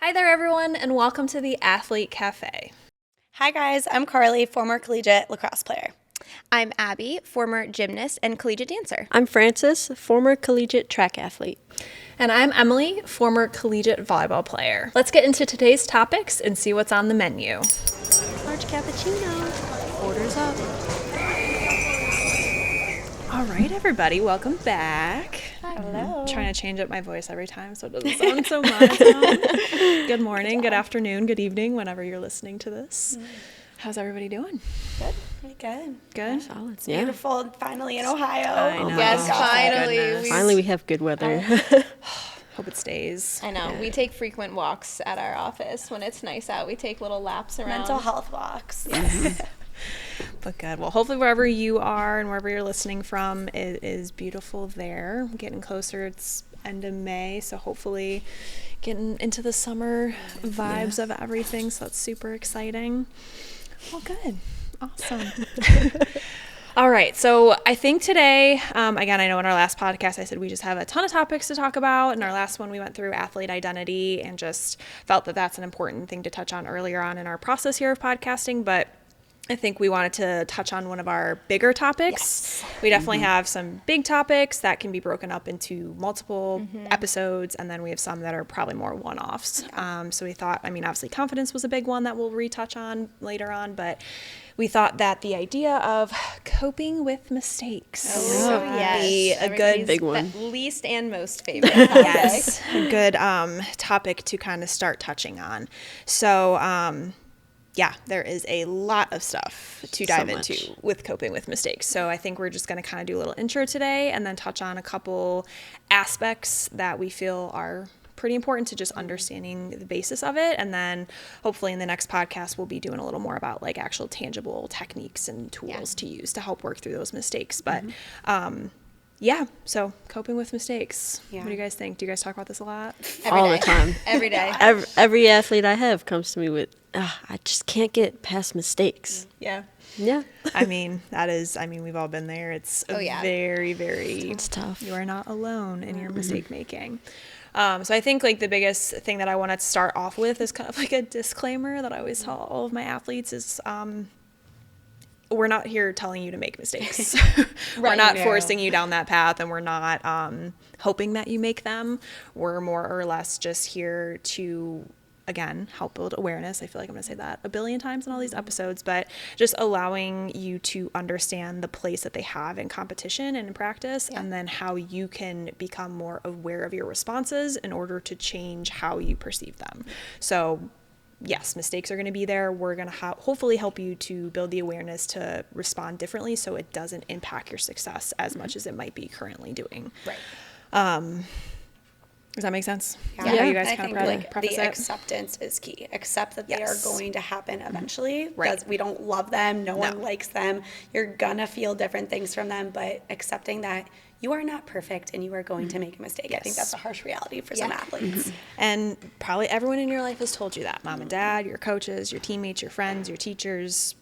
Hi there, everyone, and welcome to the Athlete Cafe. Hi guys, I'm Carly, former collegiate lacrosse player. I'm Abby, former gymnast and collegiate dancer. I'm Frances, former collegiate track athlete. And I'm Emily, former collegiate volleyball player. Let's get into today's topics and see what's on the menu. Large cappuccino. Orders up. All right, everybody, welcome back. Hello. I'm trying to change up my voice every time so it doesn't sound so monotone. Good morning, good afternoon, good evening, whenever you're listening to this. How's everybody doing? Good. Pretty good. Good? Solid. It's beautiful finally in Ohio. I know. Yes, Oh, finally. goodness. Finally, we have good weather. Hope it stays. I know. We take frequent walks at our office when it's nice out. We take little laps around. Mental health walks. But good. Well, hopefully wherever you are and wherever you're listening from, it is beautiful there. Getting closer. It's end of May, so hopefully getting into the summer vibes of everything. So that's super exciting. Well, good. Awesome. All right. So I think today, again, I know in our last podcast, I said we just have a ton of topics to talk about. In our last one, we went through athlete identity and just felt that that's an important thing to touch on earlier on in our process here of podcasting. But I think we wanted to touch on one of our bigger topics. Yes. We definitely have some big topics that can be broken up into multiple episodes, and then we have some that are probably more one-offs. So we thought, obviously confidence was a big one that we'll retouch on later on, but we thought that the idea of coping with mistakes would be a good big one. Least and most favorite topic. Yes, a good topic to kind of start touching on. So, yeah, there is a lot of stuff to dive into with coping with mistakes. So I think we're just going to kind of do a little intro today and then touch on a couple aspects that we feel are pretty important to just understanding the basis of it. And then hopefully in the next podcast, we'll be doing a little more about like actual tangible techniques and tools to use to help work through those mistakes. But yeah, so coping with mistakes. Yeah. What do you guys think? Do you guys talk about this a lot? All the time. Every day. Every athlete I have comes to me with, I just can't get past mistakes. Yeah. Yeah. We've all been there. It's very, very, it's tough. You are not alone in your mistake making. So I think like the biggest thing that I want to start off with is kind of like a disclaimer that I always tell all of my athletes is, we're not here telling you to make mistakes. We're not forcing you down that path, and we're not hoping that you make them. We're more or less just here to, again, help build awareness. I feel like I'm going to say that a billion times in all these episodes, but just allowing you to understand the place that they have in competition and in practice, and then how you can become more aware of your responses in order to change how you perceive them. So yes, mistakes are going to be there. We're going to hopefully help you to build the awareness to respond differently so it doesn't impact your success as much as it might be currently doing. Right. Does that make sense? Yeah. How you guys kind of preface the acceptance is key. Accept that they are going to happen eventually. Right. We don't love them. No one likes them. You're going to feel different things from them, but accepting that you are not perfect and you are going to make a mistake. Yes. I think that's a harsh reality for some athletes. And probably everyone in your life has told you that. Mom and dad, your coaches, your teammates, your friends, your teachers,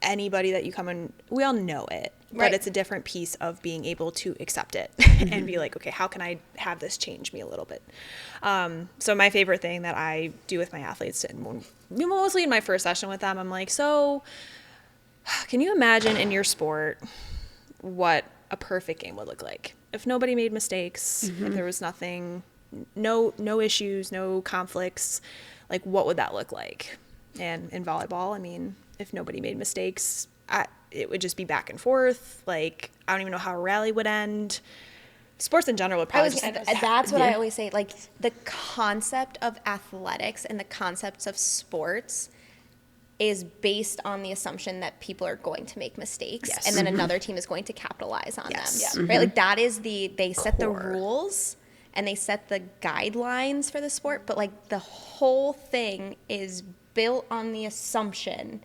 anybody that you come in, we all know it. Right. But it's a different piece of being able to accept it and be like, okay, how can I have this change me a little bit? So my favorite thing that I do with my athletes, and mostly in my first session with them, I'm like, so can you imagine in your sport what a perfect game would look like? If nobody made mistakes, if there was nothing, no issues, no conflicts, like what would that look like? And in volleyball, if nobody made mistakes, it would just be back and forth. Like, I don't even know how a rally would end. Sports in general would probably that's what I always say. Like, the concept of athletics and the concepts of sports is based on the assumption that people are going to make mistakes, and then another team is going to capitalize on them. Right? Like, that is they set the rules and they set the guidelines for the sport, but like the whole thing is built on the assumption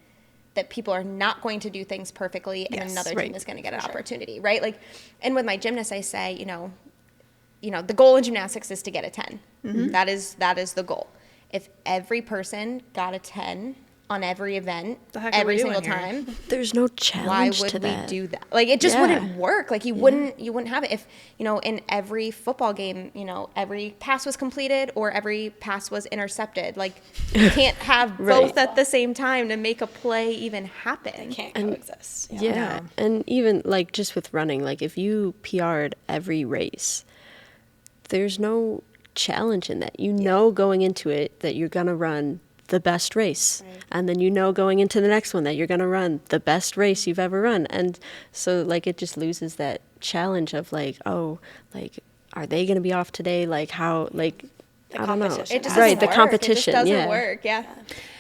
that people are not going to do things perfectly and another team is going to get an opportunity, right? Like, and with my gymnasts, I say, the goal in gymnastics is to get a 10. That is the goal. If every person got a 10 on every event, The heck are every we single doing here? time. There's no Why challenge would to we that. do that? Like, it just Yeah. wouldn't work. Like, you wouldn't have it if, in every football game, every pass was completed or every pass was intercepted. Like, you can't have Right. both at the same time to make a play even happen. They can't coexist. Yeah. And even like just with running, like if you PR'd every race, there's no challenge in that. You know going into it that you're going to run the best race. Right. And then going into the next one that you're going to run the best race you've ever run. And so like it just loses that challenge of like, oh, like are they going to be off today? Like how, like The I don't know. competition. It just Right, doesn't the work. competition, It just yeah. doesn't work. Yeah.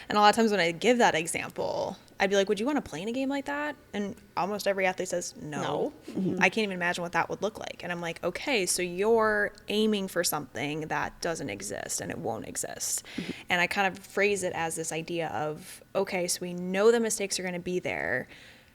And a lot of times when I give that example, I'd be like, would you want to play in a game like that? And almost every athlete says, no. I can't even imagine what that would look like. And I'm like, okay, so you're aiming for something that doesn't exist and it won't exist. And I kind of phrase it as this idea of, okay, so we know the mistakes are going to be there.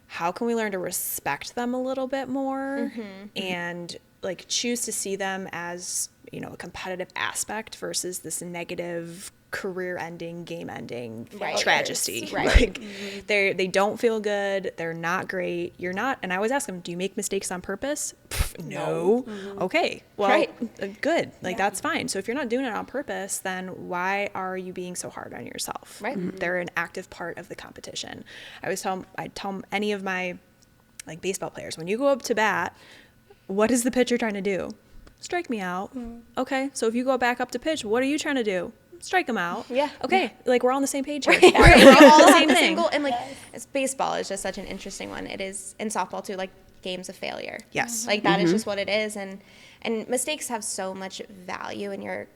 How can we learn to respect them a little bit more and like choose to see them as, a competitive aspect versus this negative career-ending, game-ending tragedy. Right. Like they don't feel good. They're not great. You're not. And I always ask them, do you make mistakes on purpose? No. Okay. Well, good. Like that's fine. So if you're not doing it on purpose, then why are you being so hard on yourself? Right. They're an active part of the competition. I tell any of my like baseball players, when you go up to bat, what is the pitcher trying to do? Strike me out. Okay. So if you go back up to pitch, what are you trying to do? Strike them out. Yeah. Okay. Like we're all on the same page here. We're all the on same the thing. same goal. And like, it's baseball is just such an interesting one. It is in softball too, like games of failure. Yes. Like that is just what it is. And mistakes have so much value, and your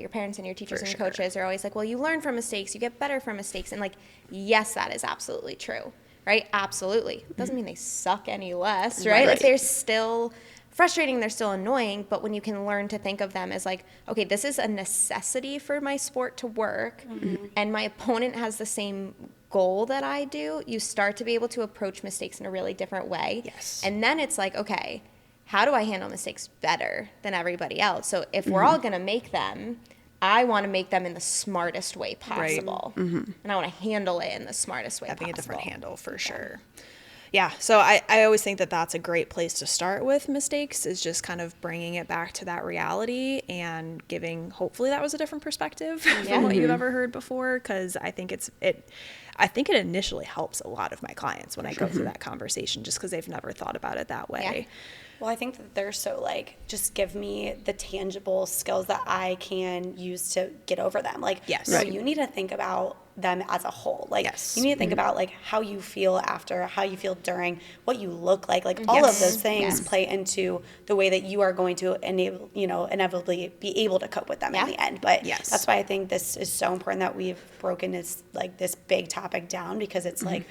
parents and your teachers and your coaches are always like, well, you learn from mistakes, you get better from mistakes. And like, yes, that is absolutely true. Right? Absolutely. Doesn't mean they suck any less, right? Like they're still frustrating, they're still annoying, but when you can learn to think of them as like, okay, this is a necessity for my sport to work, and my opponent has the same goal that I do, you start to be able to approach mistakes in a really different way. Yes. And then it's like, okay, how do I handle mistakes better than everybody else? So if we're all going to make them, I want to make them in the smartest way possible. And I want to handle it in the smartest way Having possible. a different handle for sure. Yeah, so I always think that that's a great place to start with mistakes, is just kind of bringing it back to that reality and giving, hopefully that was a different perspective from what you've ever heard before, because I think it initially helps a lot of my clients when I go through that conversation, just because they've never thought about it that way. Yeah. Well, I think that they're so like, just give me the tangible skills that I can use to get over them. Like, Yes. no, Right. you need to think about them as a whole. Like, Yes. you need to think about like how you feel after, how you feel during, what you look like. Like all of those things play into the way that you are going to enable, inevitably be able to cope with them in the end. But that's why I think this is so important that we've broken this big topic down, because it's like,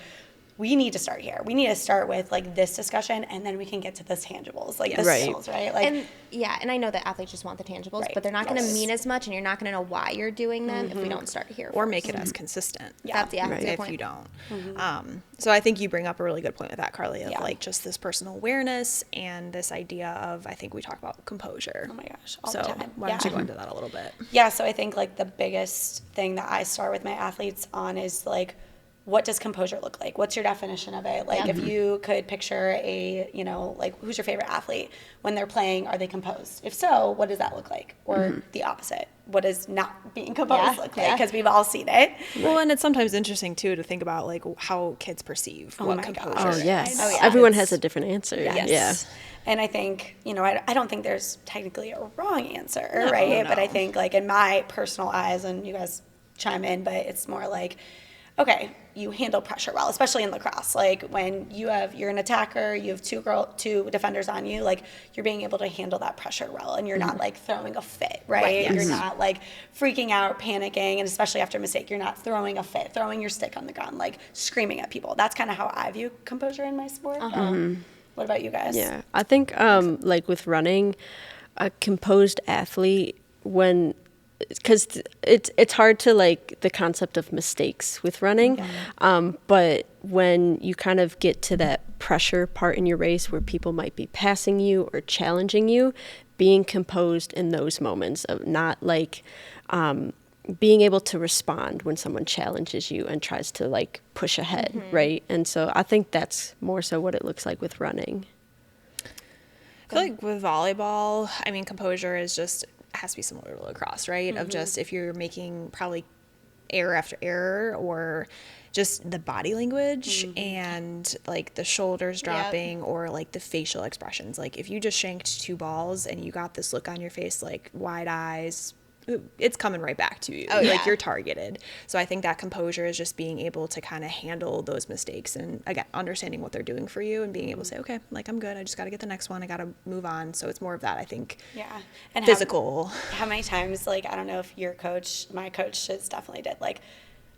we need to start here. We need to start with like this discussion, and then we can get to the tangibles, like the skills, right? Like, and I know that athletes just want the tangibles, but they're not going to mean as much, and you're not going to know why you're doing them if we don't start here. Or make it as consistent. That's a good if point. you don't. So I think you bring up a really good point with that, Carly, of like just this personal awareness and this idea of, I think we talk about composure. oh my gosh, all So the time. why don't you go into that a little bit? Yeah, so I think like the biggest thing that I start with my athletes on is like, what does composure look like? What's your definition of it? Like if you could picture a, like who's your favorite athlete when they're playing, are they composed? If so, what does that look like? Or the opposite, what does not being composed look like? Because we've all seen it. Well, and it's sometimes interesting too to think about like how kids perceive what my composure gosh. is. Oh, yes. Oh, yeah. Everyone has a different answer. Yes. Yeah. And I think, I don't think there's technically a wrong answer, right? No. But I think like in my personal eyes, and you guys chime in, but it's more like, okay, you handle pressure well, especially in lacrosse. Like when you're an attacker, you have two defenders on you, like you're being able to handle that pressure well, and you're not like throwing a fit, right? You're not like freaking out, panicking, and especially after a mistake, you're not throwing a fit, throwing your stick on the ground, like screaming at people. That's kind of how I view composure in my sport. What about you guys? Yeah, I think like with running, a composed athlete, because it's hard to like the concept of mistakes with running, but when you kind of get to that pressure part in your race where people might be passing you or challenging you, being composed in those moments of not like being able to respond when someone challenges you and tries to like push ahead, right? And so I think that's more so what it looks like with running. I feel like with volleyball, I mean, composure is just, has to be similar to lacrosse, right? Of just, if you're making probably error after error, or just the body language and like the shoulders dropping, or like the facial expressions. Like if you just shanked 2 balls and you got this look on your face, like wide eyes, it's coming right back to you. Like you're targeted. So I think that composure is just being able to kind of handle those mistakes, and again, understanding what they're doing for you and being able to say, okay, like I'm good. I just got to get the next one. I got to move on. So it's more of that, I think. Yeah. And physical. How many times, like, I don't know if your coach, my coach definitely did, like,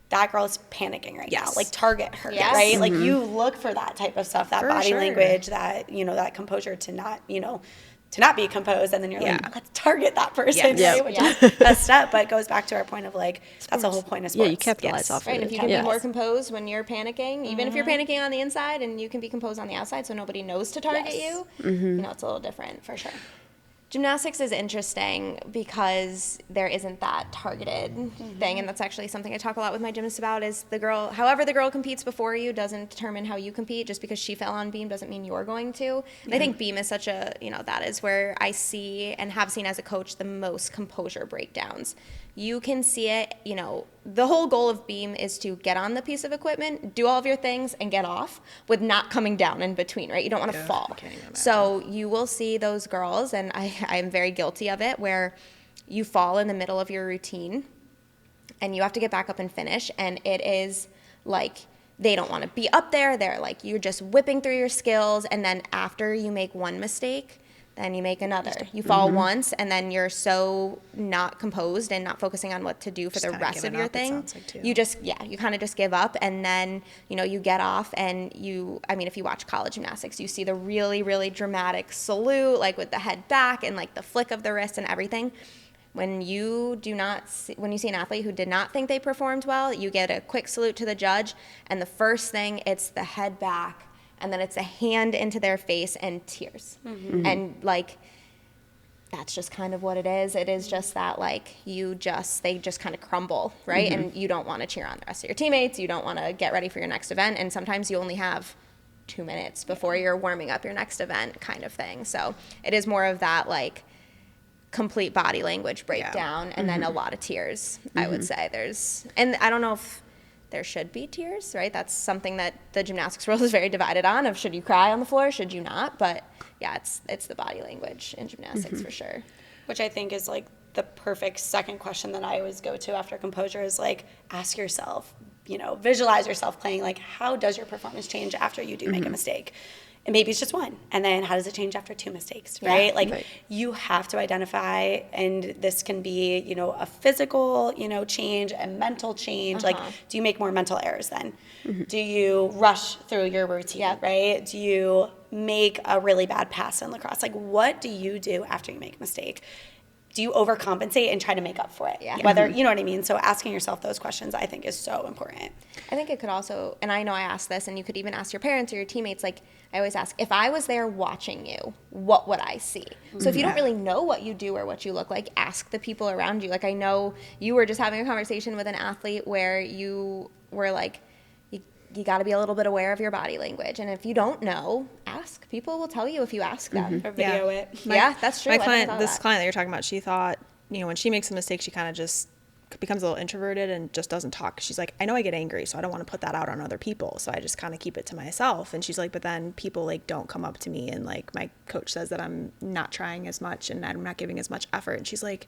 that girl's panicking right now. Like, target her, right? Like, you look for that type of stuff, that body language, that, that composure to not, to not be composed, and then you're like, let's target that person, right? Which is messed up, but it goes back to our point of like, that's the whole point of sports. Yeah, you capitalize off of it. Right, if you can be more composed when you're panicking, even if you're panicking on the inside, and you can be composed on the outside so nobody knows to target you, it's a little different. For sure. Gymnastics is interesting because there isn't that targeted thing, and that's actually something I talk a lot with my gymnast about, is the girl, however the girl competes before you doesn't determine how you compete. Just because she fell on beam doesn't mean you're going to. And I think beam is such a, that is where I see and have seen as a coach the most composure breakdowns. You can see it, the whole goal of beam is to get on the piece of equipment, do all of your things, and get off with not coming down in between, right? You don't want to fall. So you will see those girls, and I am very guilty of it, where you fall in the middle of your routine, and you have to get back up and finish, and it is like they don't want to be up there. They're like, you're just whipping through your skills, and then after you make one mistake, then you make another. You fall once, and then you're so not composed and not focusing on what to do for the rest of your thing. You just, you kind of just give up, and then, you get off, and if you watch college gymnastics, you see the really, really dramatic salute, like with the head back and like the flick of the wrist and everything. When you see an athlete who did not think they performed well, you get a quick salute to the judge, and the first thing, it's the head back, and then it's a hand into their face and tears. And like, that's just kind of what it is. It is just that, like, they just kind of crumble, right? And you don't want to cheer on the rest of your teammates. You don't want to get ready for your next event. And sometimes you only have 2 minutes before you're warming up your next event, kind of thing. So it is more of that, like, complete body language breakdown, and then a lot of tears, I would say. And I don't know if there should be tears, right? That's something that the gymnastics world is very divided on, of should you cry on the floor, should you not? But yeah, it's the body language in gymnastics for sure. Which I think is like the perfect second question that I always go to after composure is like, ask yourself, visualize yourself playing, like, how does your performance change after you do make a mistake? And maybe it's just one. And then how does it change after 2 mistakes, right? You have to identify, and this can be, a physical, change, a mental change. Like, do you make more mental errors then? Do you rush through your routine, right? Do you make a really bad pass in lacrosse? Like, what do you do after you make a mistake? Do you overcompensate and try to make up for it? Whether, you know what I mean? So asking yourself those questions, I think, is so important. I think it could also, and I know I asked this, and you could even ask your parents or your teammates, like, I always ask, if I was there watching you, what would I see? So if you don't really know what you do or what you look like, ask the people around you. Like, I know you were just having a conversation with an athlete where you were like, you got to be a little bit aware of your body language. And if you don't know, ask. People will tell you if you ask them. Or video it. That's true. My client, client that you're talking about, she thought, when she makes a mistake, she kind of just becomes a little introverted and just doesn't talk. She's like, I know I get angry, so I don't want to put that out on other people. So I just kind of keep it to myself. And she's like, but then people like don't come up to me, and like my coach says that I'm not trying as much and I'm not giving as much effort. And she's like,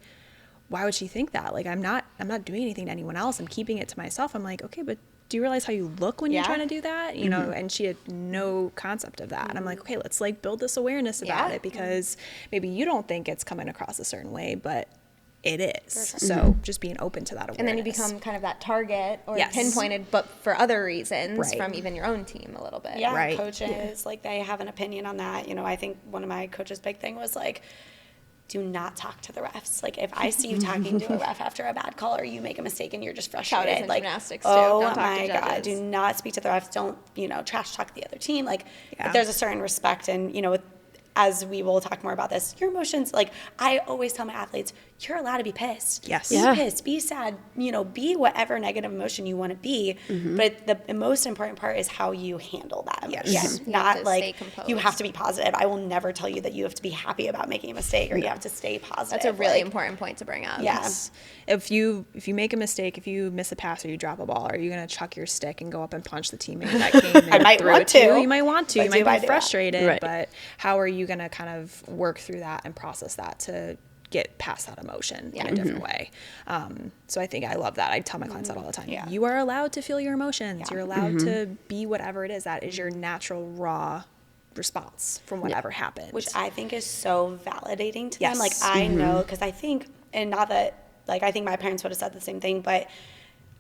why would she think that? Like, I'm not doing anything to anyone else. I'm keeping it to myself. I'm like, okay, but do you realize how you look when you're trying to do that? And she had no concept of that. And I'm like, okay, let's like build this awareness about it, because maybe you don't think it's coming across a certain way, but it is. So just being open to that awareness. And then you become kind of that target or pinpointed, but for other reasons from even your own team a little bit. Yeah, coaches, like, they have an opinion on that. I think one of my coaches' big thing was like, do not talk to the refs. Like, if I see you talking to a ref after a bad call, or you make a mistake and you're just frustrated, like, gymnastics too. Oh don't talk my to God, do not speak to the refs. Don't, trash talk the other team. Like, if there's a certain respect, and, with as we will talk more about this, your emotions, like I always tell my athletes, you're allowed to be pissed. Yes. Be Yeah. pissed, be sad, be whatever negative emotion you want to be. But the most important part is how you handle that emotion. Yes. You have Not to like stay composed. you have to be positive. I will never tell you that you have to be happy about making a mistake or you have to stay positive. That's a really Like, important point to bring up. Yeah. Yes. If you make a mistake, if you miss a pass or you drop a ball, are you going to chuck your stick and go up and punch the teammate that came in? I might threw want it to you? to. You might want to. But You do I might do be that? frustrated, Right. but how are you going to kind of work through that and process that to get past that emotion in a different way? So I think I love that. I tell my clients that all the time. Yeah. You are allowed to feel your emotions. Yeah. You're allowed to be whatever it is. That is your natural, raw response from whatever happened. Which I think is so validating to Yes. them. Like I know, because I think, and not that, like I think my parents would have said the same thing, but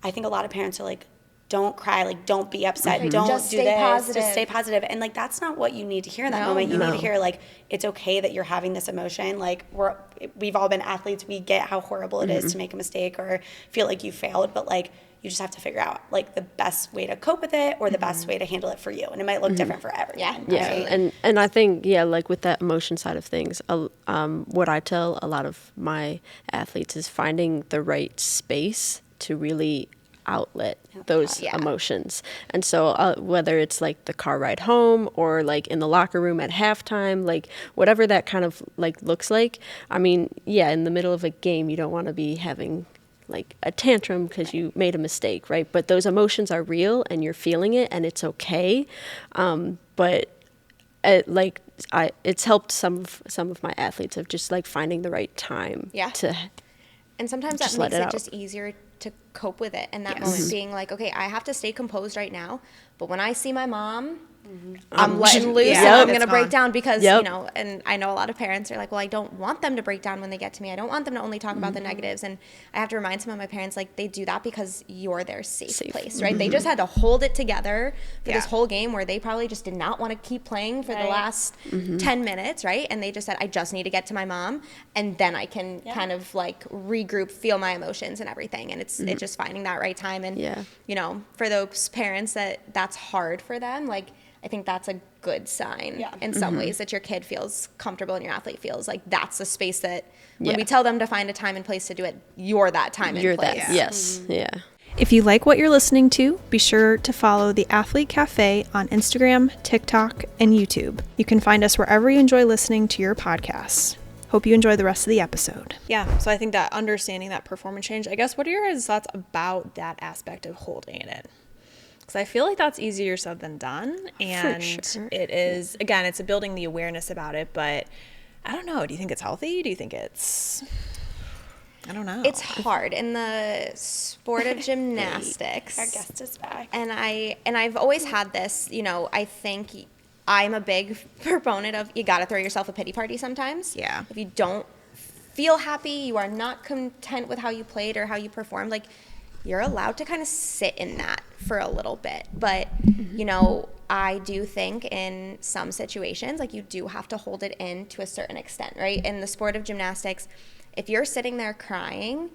I think a lot of parents are like, don't cry, like don't be upset, don't Just do stay this, positive. just stay positive. And like that's not what you need to hear in that No. moment. You need No. to hear like it's okay that you're having this emotion. Like we've all been athletes, we get how horrible it is to make a mistake or feel like you failed, but like you just have to figure out like the best way to cope with it or the best way to handle it for you. And it might look different for everyone. Yeah, right? and I think like with that emotion side of things, what I tell a lot of my athletes is finding the right space to really outlet those Yeah. emotions. And so whether it's like the car ride home or like in the locker room at halftime, like whatever that kind of like looks like. I mean, yeah, in the middle of a game, you don't want to be having like a tantrum because you made a mistake, right? But those emotions are real and you're feeling it and it's okay. But it's helped some of my athletes of just like finding the right time Yeah. to And sometimes Just that let makes it it out. just easier to cope with it in that Yes. moment, being like, okay, I have to stay composed right now, but when I see my mom, I'm letting loose yeah, and I'm it's going to break gone. down because, Yep. and I know a lot of parents are like, well, I don't want them to break down when they get to me. I don't want them to only talk about the negatives. And I have to remind some of my parents, like, they do that because you're their safe place, right? They just had to hold it together for this Yeah. whole game where they probably just did not want to keep playing for the Right. last 10 minutes, right? And they just said, I just need to get to my mom and then I can kind of like regroup, feel my emotions and everything. And it's just finding that right time. And, Yeah. for those parents that's hard for them, like, I think that's a good sign in some ways that your kid feels comfortable and your athlete feels like that's a space that when Yeah. we tell them to find a time and place to do it, you're that time you're and place. that. Yes. Yeah. If you like what you're listening to, be sure to follow the Athlete Cafe on Instagram, TikTok, and YouTube. You can find us wherever you enjoy listening to your podcasts. Hope you enjoy the rest of the episode. Yeah, so I think that understanding that performance change, I guess, what are your thoughts about that aspect of holding it in? Because I feel like that's easier said than done. And sure. it is, again, it's building the awareness about it, but I don't know. Do you think it's healthy? Do you think it's, I don't know. It's hard in the sport of gymnastics. Our guest is back. And I've always had this, I think I'm a big proponent of you got to throw yourself a pity party sometimes. Yeah. If you don't feel happy, you are not content with how you played or how you performed, like you're allowed to kind of sit in that for a little bit. But, I do think in some situations, like you do have to hold it in to a certain extent, right? In the sport of gymnastics, if you're sitting there crying,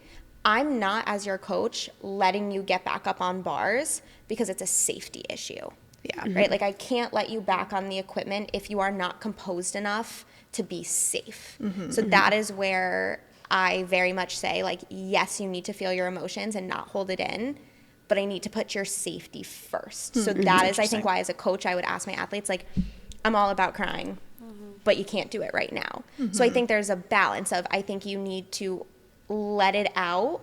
I'm not, as your coach, letting you get back up on bars because it's a safety issue. Yeah. Right? Like I can't let you back on the equipment if you are not composed enough to be safe. So that is where I very much say, like, yes, you need to feel your emotions and not hold it in, but I need to put your safety first. So that is, I think, why as a coach, I would ask my athletes, like, I'm all about crying, but you can't do it right now. So I think there's a balance of, I think you need to let it out,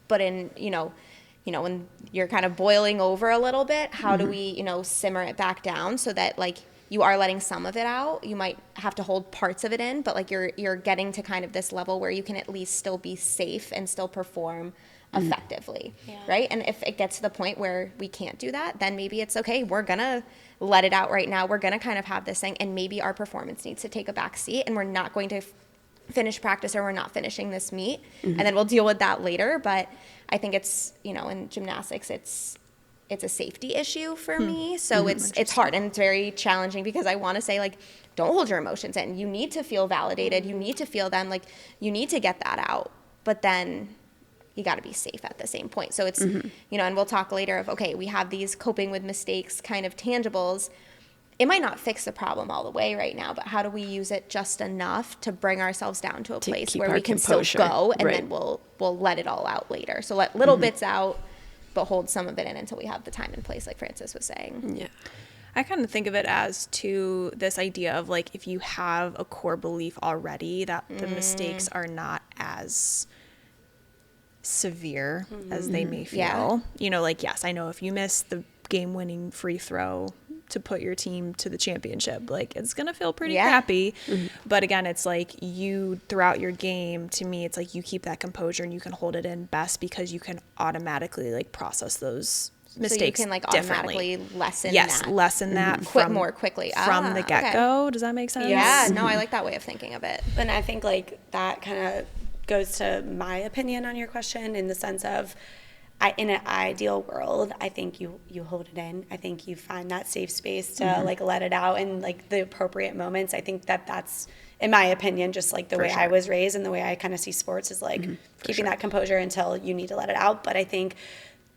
but in, when you're kind of boiling over a little bit, how do we, simmer it back down so that, like, you are letting some of it out. You might have to hold parts of it in, but like you're getting to kind of this level where you can at least still be safe and still perform effectively, right? And if it gets to the point where we can't do that, then maybe it's okay. We're gonna let it out right now. We're gonna kind of have this thing, and maybe our performance needs to take a back seat, and we're not going to finish practice or we're not finishing this meet, and then we'll deal with that later. But I think it's, in gymnastics, it's a safety issue for me. So it's hard and it's very challenging because I want to say, like, don't hold your emotions in. You need to feel validated. You need to feel them. Like, you need to get that out. But then you got to be safe at the same point. So it's, and we'll talk later of, okay, we have these coping with mistakes kind of tangibles. it might not fix the problem all the way right now, but how do we use it just enough to bring ourselves down to a place where we can composure. still go, and right. then we'll let it all out later. So let little bits out, but hold some of it in until we have the time and place, like Frances was saying. Yeah. I kind of think of it as to this idea of like, if you have a core belief already that the mistakes are not as severe as they may feel. Yeah. You know, like, yes, I know if you miss the game-winning free throw to put your team to the championship, like, it's gonna feel pretty crappy. But again, it's like, you throughout your game, to me, it's like you keep that composure and you can hold it in best because you can automatically like process those mistakes so you can like differently. automatically lessen Yes, that. lessen that Quit more quickly from the get-go. Does that make sense? Yeah, no, I like that way of thinking of it. And I think like that kind of goes to my opinion on your question, in the sense of, in an ideal world, I think you hold it in. I think you find that safe space to like let it out in like the appropriate moments. I think that's, in my opinion, just like the way I was raised and the way I kind of see sports is like keeping that composure until you need to let it out. But I think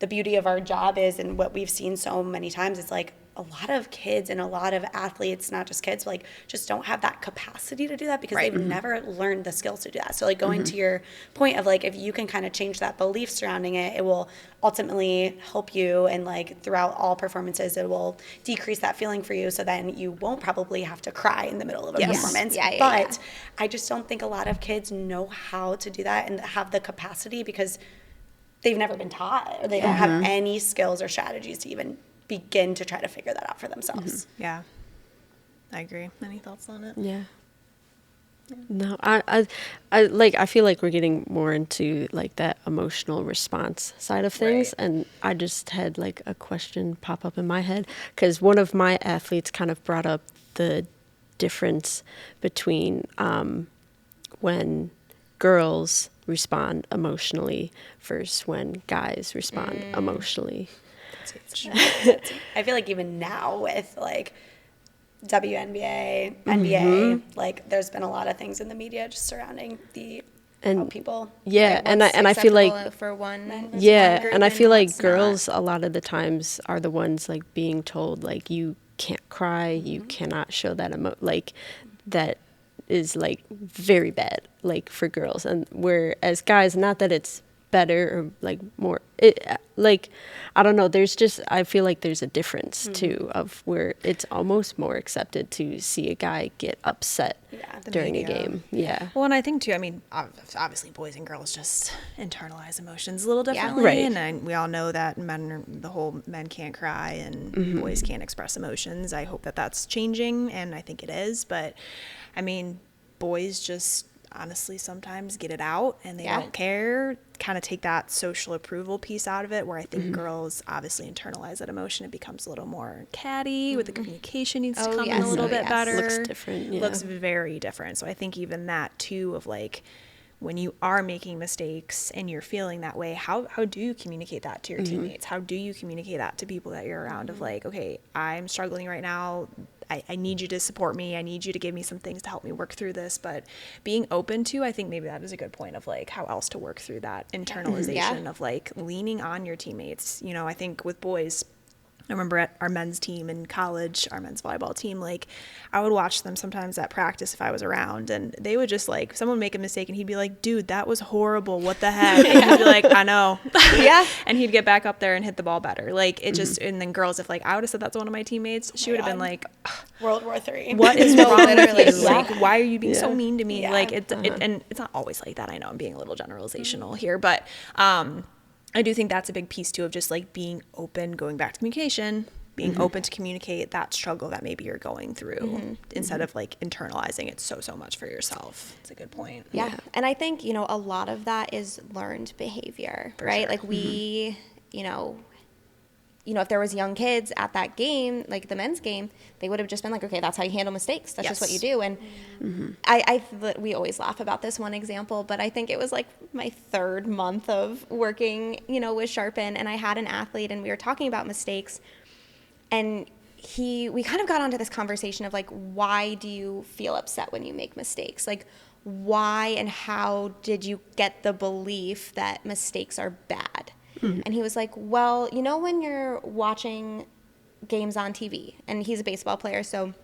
the beauty of our job is, and what we've seen so many times, is like a lot of kids and a lot of athletes, not just kids, like just don't have that capacity to do that because they've never learned the skills to do that. So like going to your point of like, if you can kind of change that belief surrounding it, it will ultimately help you, and like throughout all performances, it will decrease that feeling for you. So then you won't probably have to cry in the middle of a performance. But I just don't think a lot of kids know how to do that and have the capacity because they've never been taught, or they don't have any skills or strategies to even begin to try to figure that out for themselves. Yeah, I agree. Any thoughts on it? Yeah. No, I feel like we're getting more into like that emotional response side of things. And I just had like a question pop up in my head because one of my athletes kind of brought up the difference between when girls respond emotionally versus when guys respond emotionally. I feel like even now with like WNBA, NBA, like there's been a lot of things in the media just surrounding how people. Yeah, and I feel like for one. and I feel like girls a lot of the times are the ones like being told like you can't cry, you cannot show that like that is like very bad like for girls, and whereas guys, not that it's better or like more like I don't know, there's just I feel like there's a difference too of where it's almost more accepted to see a guy get upset during a game. Well, and I think too, I mean, obviously boys and girls just internalize emotions a little differently, and we all know that men can't cry and boys can't express emotions. I hope that that's changing, and I think it is, but I mean, boys just honestly sometimes get it out and they don't care, kind of take that social approval piece out of it, where I think girls obviously internalize that emotion. It becomes a little more catty, with the communication needs to come in a little bit better. Looks different. Looks very different. So I think even that too, of like, when you are making mistakes and you're feeling that way, how do you communicate that to your teammates? How do you communicate that to people that you're around of like, okay, I'm struggling right now. I need you to support me. I need you to give me some things to help me work through this. But being open to, I think maybe that is a good point of like how else to work through that internalization of like leaning on your teammates. You know, I think with boys, I remember at our men's team in college, our men's volleyball team, like I would watch them sometimes at practice if I was around, and they would just like, someone would make a mistake and he'd be like, dude, that was horrible. What the heck? And he'd be like, I know. And he'd get back up there and hit the ball better. Like it just, and then girls, if like I would have said that to one of my teammates, she would have been like, World War III. What is wrong with you? Like, why are you being so mean to me? Like and it's not always like that. I know I'm being a little generalizational here, but I do think that's a big piece too, of just like being open, going back to communication, being open to communicate that struggle that maybe you're going through instead of like internalizing it so much for yourself. It's a good point. Yeah. And I think, you know, a lot of that is learned behavior, right? Like we, you know, if there was young kids at that game, like the men's game, they would have just been like, okay, that's how you handle mistakes. That's just what you do. And we always laugh about this one example, but I think it was like my third month of working, you know, with Sharpen, and I had an athlete and we were talking about mistakes, and we kind of got onto this conversation of like, why do you feel upset when you make mistakes? Like, why and how did you get the belief that mistakes are bad? And he was like, well, you know, when you're watching games on TV. And he's a baseball player, so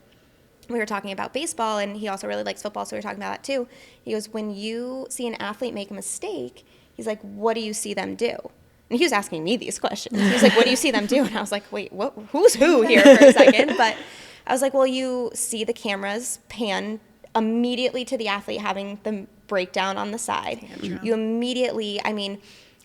we were talking about baseball, and he also really likes football, so we were talking about that too. He goes, when you see an athlete make a mistake, he's like, what do you see them do? And he was asking me these questions. He was like, what do you see them do? And I was like, wait, what? Who's who here for a second? But I was like, well, you see the cameras pan immediately to the athlete having the breakdown on the side. You immediately, I mean,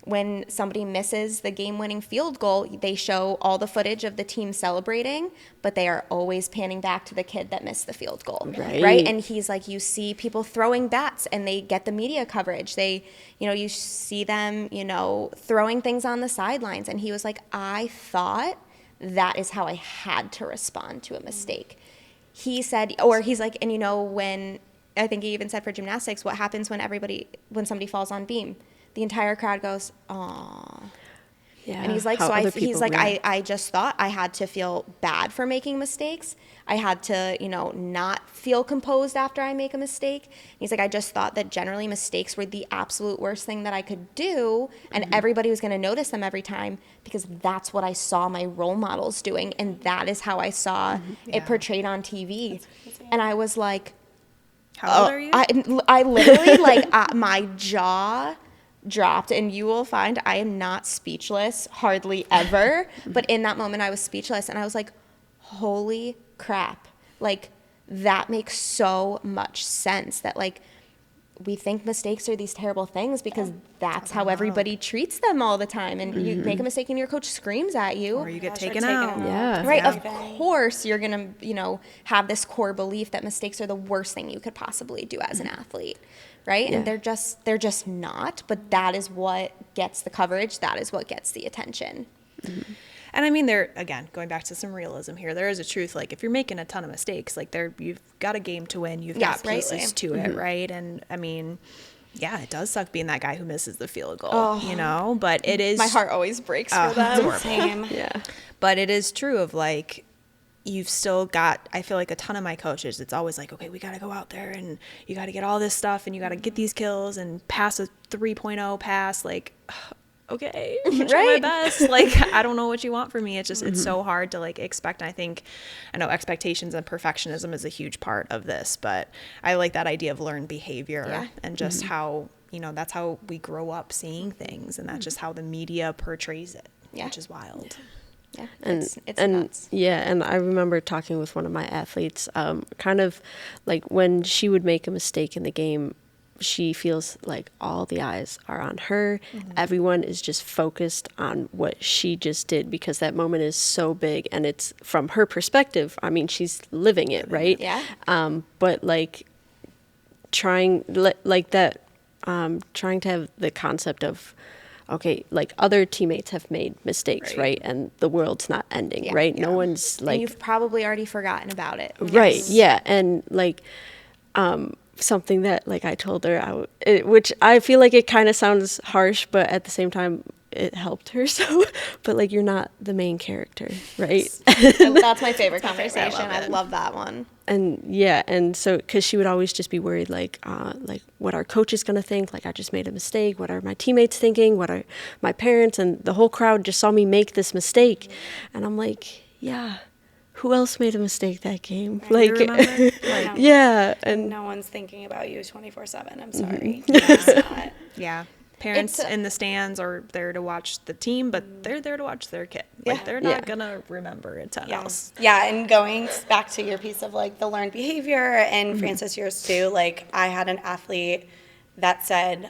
when somebody misses the game-winning field goal, they show all the footage of the team celebrating, but they are always panning back to the kid that missed the field goal, right? And he's like, you see people throwing bats, and they get the media coverage. They, you see them, throwing things on the sidelines. And he was like, I thought that is how I had to respond to a mistake. He said, or he's like, and when, I think he even said for gymnastics, what happens when somebody falls on beam? The entire crowd goes, "Aw." Yeah. And he's like, I just thought I had to feel bad for making mistakes. I had to, not feel composed after I make a mistake. And he's like, I just thought that generally mistakes were the absolute worst thing that I could do, and everybody was going to notice them every time because that's what I saw my role models doing, and that is how I saw it portrayed on TV. And I was like, how old are you? I literally, my jaw dropped, and you will find I am not speechless hardly ever, but in that moment I was speechless, and I was like, holy crap, that makes so much sense that we think mistakes are these terrible things because that's how everybody treats them all the time, and you make a mistake and your coach screams at you, or you get taken out. Right. Of course you're gonna have this core belief that mistakes are the worst thing you could possibly do as an athlete. Right? Yeah. And they're just not, but that is what gets the coverage. That is what gets the attention. Mm-hmm. And I mean, again, going back to some realism here, there is a truth. If you're making a ton of mistakes, you've got a game to win. You've got pieces to it, right? And I mean, yeah, it does suck being that guy who misses the field goal, but it is. My heart always breaks for them. Same. Yeah. But it is true of you've still got, I feel like a ton of my coaches, it's always okay, we got to go out there and you got to get all this stuff and you got to get these kills and pass a 3.0 pass. Okay, I'm trying my best. I don't know what you want from me. It's just, it's so hard to expect. And I know expectations and perfectionism is a huge part of this, but I like that idea of learned behavior and just how, that's how we grow up seeing things, and that's just how the media portrays it, which is wild. Yeah, it's nuts. Yeah, and I remember talking with one of my athletes, kind of when she would make a mistake in the game, she feels like all the eyes are on her. Everyone is just focused on what she just did because that moment is so big, and it's from her perspective. I mean, she's living it, right? Yeah. But trying to have the concept of, okay, other teammates have made mistakes, right? And the world's not ending, right? No one's and you've probably already forgotten about it. Right, yeah. And something that I told her, which I feel like it kind of sounds harsh, but at the same time, it helped her. So, but you're not the main character, right? That's my favorite conversation. I love that one. And yeah, and so because she would always just be worried, what our coach is gonna think. I just made a mistake. What are my teammates thinking? What are my parents? And the whole crowd just saw me make this mistake, and I'm like, yeah. Who else made a mistake that game? You remember? Yeah, and no one's thinking about you 24/7. I'm sorry. Yeah. Parents in the stands are there to watch the team, but they're there to watch their kid. They're not gonna remember a ton else. Yeah, and going back to your piece of the learned behavior, and Francis, yours too. I had an athlete that said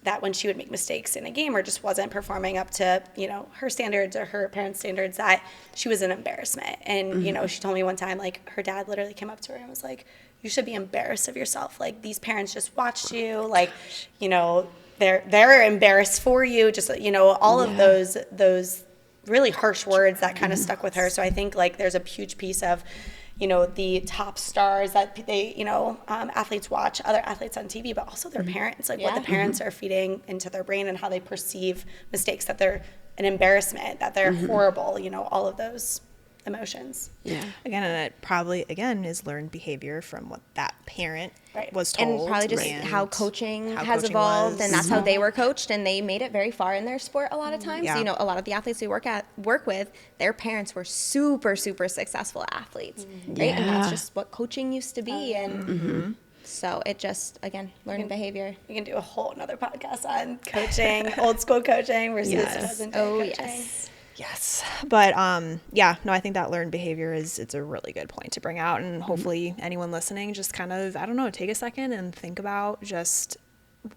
that when she would make mistakes in a game or just wasn't performing up to her standards or her parents' standards, that she was an embarrassment. And she told me one time her dad literally came up to her and was like, "You should be embarrassed of yourself. These parents just watched you. They're embarrassed for you." Just all of those really harsh words that kind of stuck with her. So I think there's a huge piece of the top stars that they, athletes watch other athletes on TV, but also their parents, what the parents are feeding into their brain and how they perceive mistakes, that they're an embarrassment, that they're horrible, all of those emotions. Yeah. Again, and it probably, again, is learned behavior from what that parent was told. And probably just how coaching has evolved, and that's how they were coached, and they made it very far in their sport a lot of times. You know, a lot of the athletes we work with, their parents were super, super successful athletes, right? And that's just what coaching used to be. And so it just, again, learned behavior. We can do a whole another podcast on coaching, old school coaching versus present day coaching. Yes. But I think that learned behavior it's a really good point to bring out. And hopefully anyone listening just kind of, I don't know, take a second and think about just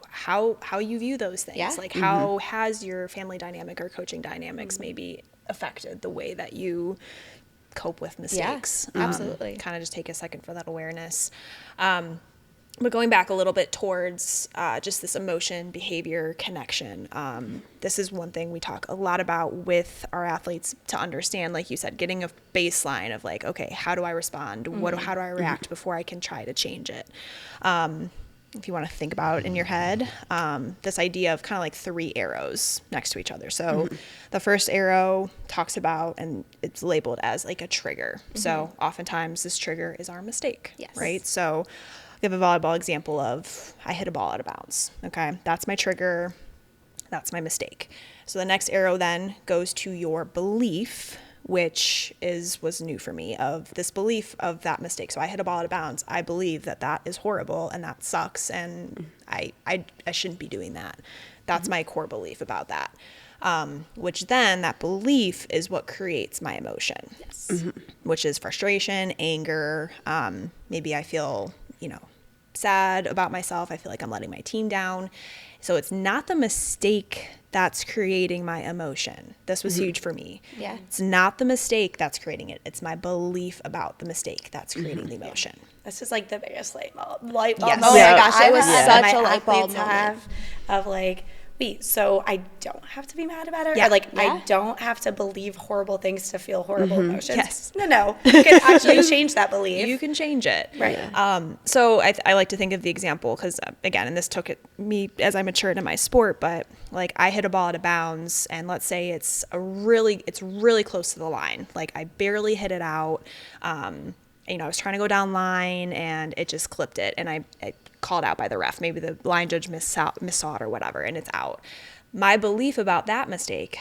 how you view those things. Yeah. Like how has your family dynamic or coaching dynamics maybe affected the way that you cope with mistakes? Yeah, absolutely. Kind of just take a second for that awareness. But going back a little bit towards just this emotion, behavior, connection, this is one thing we talk a lot about with our athletes to understand, like you said, getting a baseline of like, okay, how do I respond? How do I react before I can try to change it? If you want to think about it in your head, this idea of kind of like 3 arrows next to each other. So the first arrow talks about, and it's labeled as like a trigger. So oftentimes this trigger is our mistake, right? So we have a volleyball example of I hit a ball out of bounds. Okay, that's my trigger. That's my mistake. So the next arrow then goes to your belief, which was new for me, of this belief of that mistake. So I hit a ball out of bounds. I believe that is horrible and that sucks, and I shouldn't be doing that. That's my core belief about that. Which then that belief is what creates my emotion, which is frustration, anger. Maybe I feel sad about myself. I feel like I'm letting my team down. So it's not the mistake that's creating my emotion. This was huge for me. Yeah. It's not the mistake that's creating it. It's my belief about the mistake that's creating the emotion. This is like the biggest light bulb Yes. Oh my gosh, it was such a light bulb moment. Of like, wait, so I don't have to be mad about it? Yeah. Or like, I don't have to believe horrible things to feel horrible emotions? Yes. No. You can actually change that belief. You can change it. Right. So I like to think of the example because, again, and this took me as I matured in my sport, but like I hit a ball out of bounds and let's say it's really close to the line. Like I barely hit it out. I was trying to go down line and it just clipped it and I called out by the ref. Maybe the line judge missaw it or whatever and it's out. My belief about that mistake,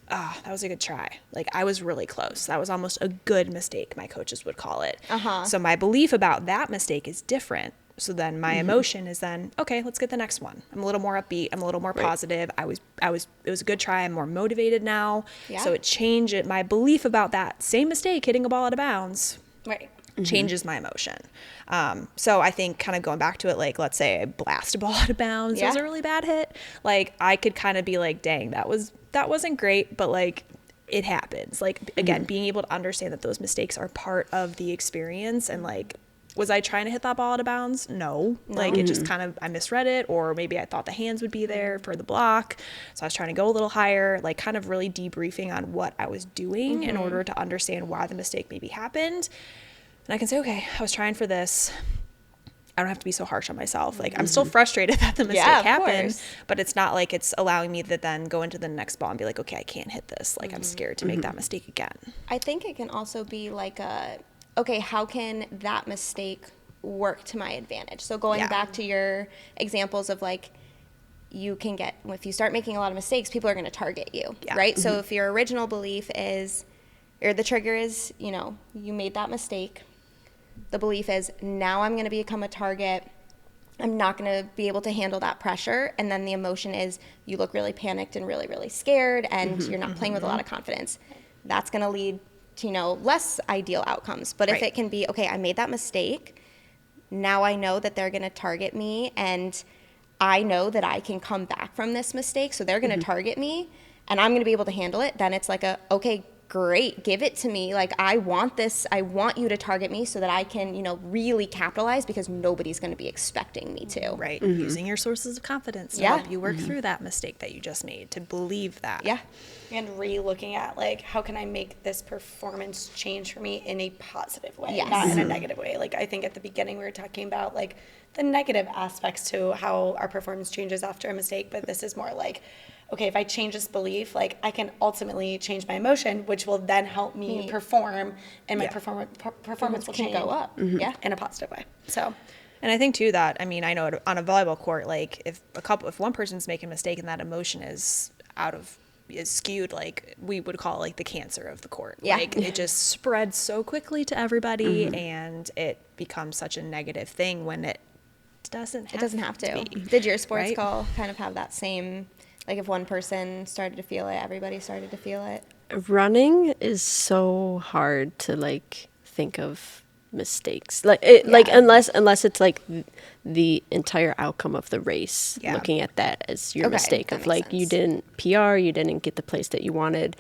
that was a good try. Like I was really close. That was almost a good mistake, my coaches would call it. So my belief about that mistake is different. So then my emotion is then, okay, let's get the next one. I'm a little more upbeat. I'm a little more positive. It was a good try. I'm more motivated now. Yeah. So it changed it. My belief about that same mistake, hitting a ball out of bounds. Right. Changes my emotion. So I think kind of going back to it, like, let's say I blast a ball out of bounds. It was a really bad hit. Like I could kind of be like, dang, that wasn't great, but like it happens. Like again, being able to understand that those mistakes are part of the experience and like, was I trying to hit that ball out of bounds? No. Like it just kind of, I misread it, or maybe I thought the hands would be there for the block. So I was trying to go a little higher, like kind of really debriefing on what I was doing in order to understand why the mistake maybe happened. And I can say, okay, I was trying for this. I don't have to be so harsh on myself. Like I'm still frustrated that the mistake happened, but it's not like it's allowing me to then go into the next ball and be like, okay, I can't hit this. Like I'm scared to make that mistake again. I think it can also be like okay, how can that mistake work to my advantage? So going back to your examples of like, you can get, if you start making a lot of mistakes, people are going to target you, right? So if your original belief is, or the trigger is, you made that mistake. The belief is, now I'm going to become a target. I'm not going to be able to handle that pressure. And then the emotion is, you look really panicked and really, really scared, and you're not playing with a lot of confidence. That's going to lead to, less ideal outcomes. But if it can be, okay, I made that mistake. Now I know that they're going to target me, and I know that I can come back from this mistake. So they're going to target me, and I'm going to be able to handle it. Then it's like okay, great, give it to me. Like, I want this. I want you to target me so that I can, really capitalize, because nobody's going to be expecting me to. Right. Using your sources of confidence to help you work through that mistake that you just made, to believe that. Yeah. And re-looking at, like, how can I make this performance change for me in a positive way, not in a negative way. Like, I think at the beginning we were talking about, like, the negative aspects to how our performance changes after a mistake, but this is more like, okay, if I change this belief, like I can ultimately change my emotion, which will then help me perform, and my performance will change go up. Yeah. in a positive way. So. And I think too that, I mean, I know on a volleyball court, like if one person's making a mistake and that emotion is skewed, like we would call it like the cancer of the court. Yeah. Like it just spreads so quickly to everybody and it becomes such a negative thing when it doesn't have to be. Did your sports right? call kind of have that same, like if one person started to feel it, everybody started to feel it? Running is so hard to like think of mistakes, like unless it's like the entire outcome of the race, looking at that as your mistake of like sense. You didn't PR, you didn't get the place that you wanted,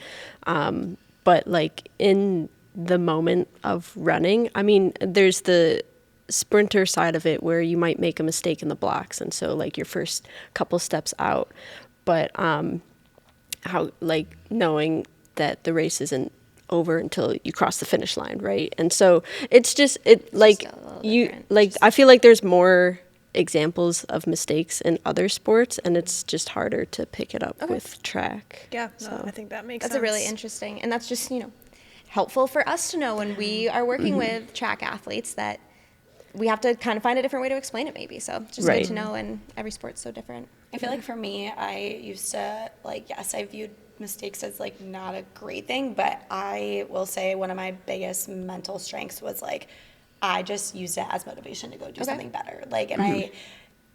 but like in the moment of running, I mean, there's the sprinter side of it where you might make a mistake in the blocks, and so like your first couple steps out, but how like knowing that the race isn't over until you cross the finish line, right? And so it's just like you different. Like I feel like there's more examples of mistakes in other sports, and it's just harder to pick it up with track. Yeah, so I think that makes that's sense. a really interesting, and that's just helpful for us to know when we are working with track athletes that we have to kind of find a different way to explain it maybe. So just good to know, and every sport's so different. I feel like for me, I used to I viewed mistakes as like not a great thing, but I will say one of my biggest mental strengths was like I just used it as motivation to go do something better. Like,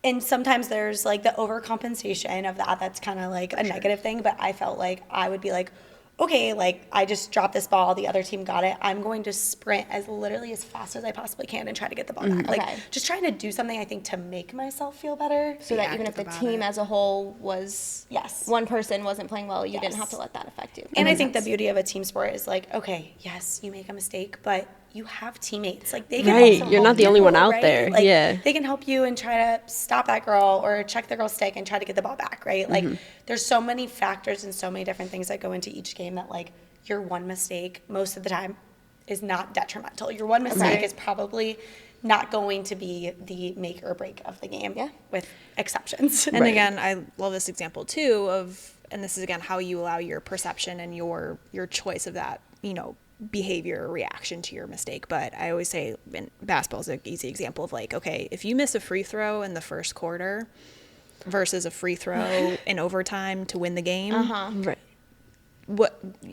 and sometimes there's like the overcompensation of that. That's kind of like a negative thing, but I felt like I would be like, okay, like I just dropped this ball, the other team got it. I'm going to sprint as literally as fast as I possibly can and try to get the ball back. Like just trying to do something I think to make myself feel better. So that even if the team as a whole was, one person wasn't playing well, you didn't have to let that affect you. And I think the beauty of a team sport is like, okay, yes, you make a mistake, but you have teammates. Like they can also you're not the only one out there. Like, they can help you and try to stop that girl or check the girl's stick and try to get the ball back, right? Like there's so many factors and so many different things that go into each game that like your one mistake most of the time is not detrimental. Your one mistake is probably not going to be the make or break of the game with exceptions. And again, I love this example too and this is again how you allow your perception and your choice of that, behavior or reaction to your mistake. But I always say in basketball is an easy example of like, okay, if you miss a free throw in the first quarter versus a free throw in overtime to win the game,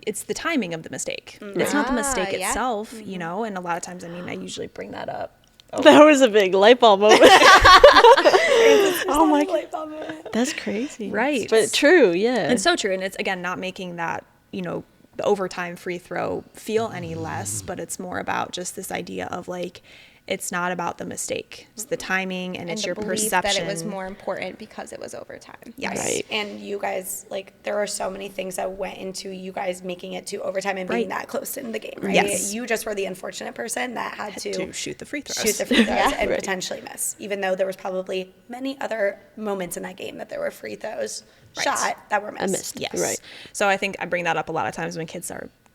it's the timing of the mistake. It's not the mistake itself, and a lot of times, I mean, I usually bring that up. That was a big light bulb moment. Oh my God. That's crazy. Right. But true, yeah. And so true. And it's, again, not making that, the overtime free throw feel any less, but it's more about just this idea of like, it's not about the mistake. It's the timing and it's your perception. That it was more important because it was overtime. Yes. Right. And you guys, like, there are so many things that went into you guys making it to overtime and being that close in the game, right? Yes. You just were the unfortunate person that had to shoot the free throws. And potentially miss, even though there was probably many other moments in that game that there were free throws shot that were missed. Yes. Right. So I think I bring that up a lot of times when kids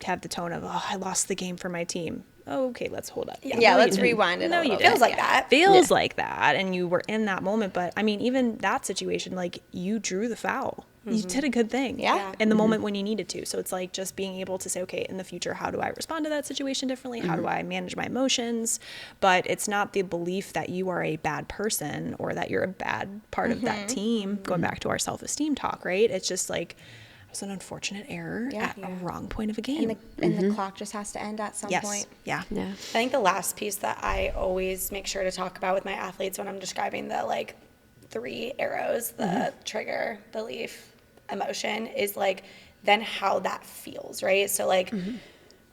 have the tone of, I lost the game for my team. Oh, okay, let's hold up. Yeah, let's rewind it. No, you feels like that. Feels like that, and you were in that moment. But I mean, even that situation, like you drew the foul. You did a good thing. Yeah. In the moment when you needed to. So it's like just being able to say, okay, in the future, how do I respond to that situation differently? How do I manage my emotions? But it's not the belief that you are a bad person or that you're a bad part of that team. Going back to our self-esteem talk, right? It's just like, it was an unfortunate error at a wrong point of a game. And the clock just has to end at some point. Yeah. I think the last piece that I always make sure to talk about with my athletes when I'm describing the like 3 arrows, the trigger, belief, emotion, is like then how that feels, right? So like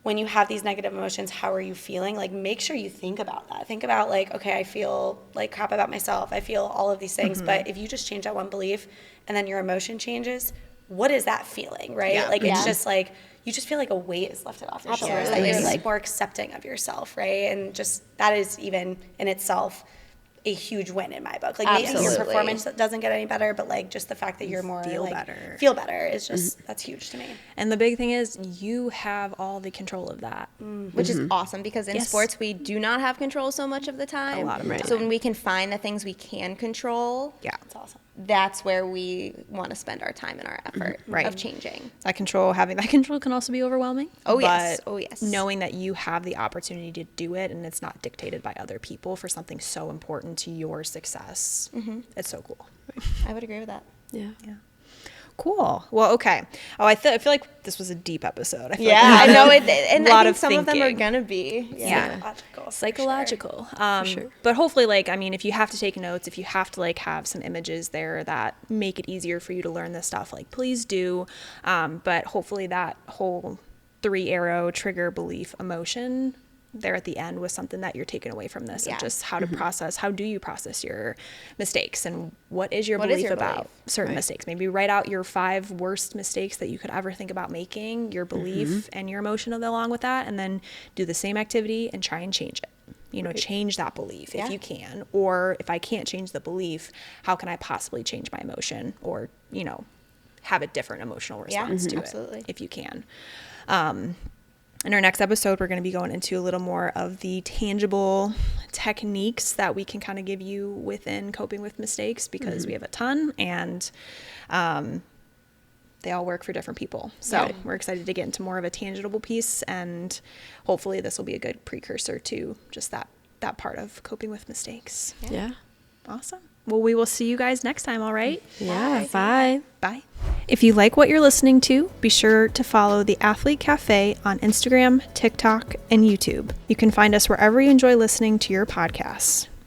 when you have these negative emotions, how are you feeling? Like make sure you think about that. Think about like, okay, I feel like crap about myself. I feel all of these things. But if you just change that one belief and then your emotion changes, what is that feeling, right? Like it's just like you just feel like a weight is lifted off your shoulders, that you're like more accepting of yourself, right? And just that is even in itself a huge win in my book. Like maybe your performance doesn't get any better, but like just the fact that you're more feel better is just that's huge to me. And the big thing is you have all the control of that, which is awesome because in sports we do not have control so much of the time. A lot of So when we can find the things we can control, it's awesome. that's where we want to spend our time and our effort of changing. Having that control can also be overwhelming. Oh, yes. Oh, yes. Knowing that you have the opportunity to do it and it's not dictated by other people for something so important to your success. It's so cool. I would agree with that. Yeah. Cool. Well, okay. Oh, I feel like this was a deep episode. I feel I know it, and I think some of them are gonna be psychological. Sure. But hopefully, like, I mean, if you have to take notes, if you have to like have some images there that make it easier for you to learn this stuff, like, please do. But hopefully, that whole 3-arrow trigger, belief, emotion there at the end was something that you're taking away from this, of just how to process. How do you process your mistakes, and what is your belief about certain mistakes? Maybe write out your 5 worst mistakes that you could ever think about making, your belief and your emotion along with that, and then do the same activity and try and change it. Change that belief if you can. Or if I can't change the belief, how can I possibly change my emotion, or have a different emotional response to it if you can. In our next episode, we're going to be going into a little more of the tangible techniques that we can kind of give you within coping with mistakes, because we have a ton, and they all work for different people. So we're excited to get into more of a tangible piece, and hopefully this will be a good precursor to just that part of coping with mistakes. Yeah. Awesome. Well, we will see you guys next time, all right? Yeah. Bye. Bye. If you like what you're listening to, be sure to follow the Athlete Cafe on Instagram, TikTok, and YouTube. You can find us wherever you enjoy listening to your podcasts.